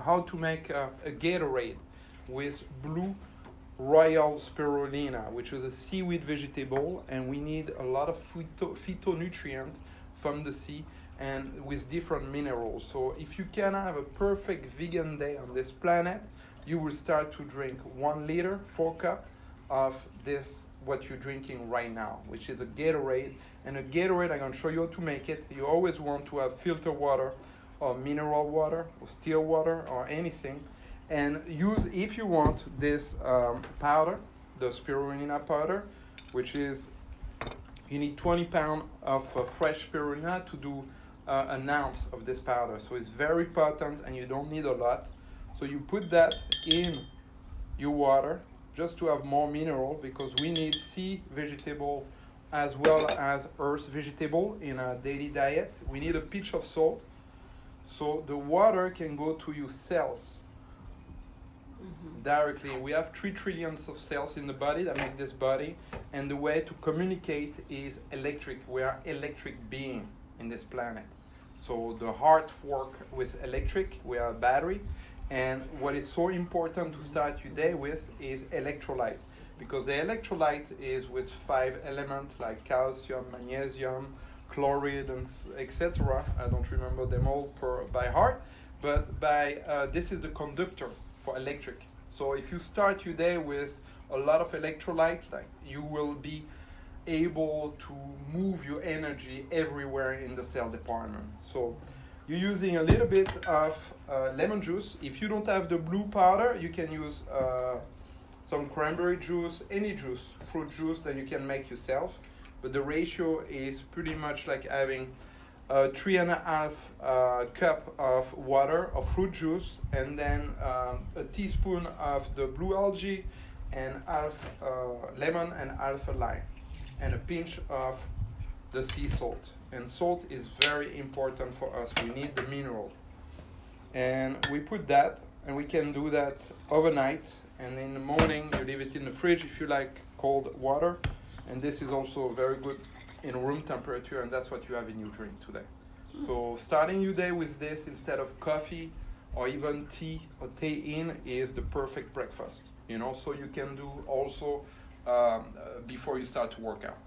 how to make a Gatorade with blue royal spirulina, which is a seaweed vegetable, and we need a lot of phytonutrient from the sea and with different minerals. So if you can have a perfect vegan day on this planet, you will start to drink 1 liter, 4 cup of this, what you're drinking right now, which is a Gatorade. And a Gatorade, I'm going to show you how to make it. You always want to have filtered water or mineral water or still water or anything. And use, if you want, this powder, the spirulina powder, which is, you need 20 pounds of fresh spirulina to do an ounce of this powder. So it's very potent and you don't need a lot. So you put that in your water just to have more mineral, because we need sea vegetable as well as earth vegetable in our daily diet. We need a pinch of salt so the water can go to your cells directly. We have 3 trillion of cells in the body that make this body, and the way to communicate is electric. We are electric being in this planet. So the heart work with electric, we are a battery, and what is so important to start your day with is electrolyte, because the electrolyte is with 5 elements like calcium, magnesium, chloride, and etc. I don't remember them all by heart, but this is the conductor for electric. So if you start your day with a lot of electrolyte, like, you will be able to move your energy everywhere in the cell department. So you're using a little bit of lemon juice. If you don't have the blue powder, you can use some cranberry juice, any juice, fruit juice that you can make yourself. But the ratio is pretty much like having 3.5 cup of water of fruit juice, and then a teaspoon of the blue algae, and half lemon and half a lime, and a pinch of the sea salt. And salt is very important for us. We need the mineral. And we put that, and we can do that overnight. And in the morning, you leave it in the fridge if you like cold water. And this is also very good in room temperature, and that's what you have in your drink today. So starting your day with this instead of coffee or even tea or tea-in is the perfect breakfast. You know, so you can do also before you start to work out.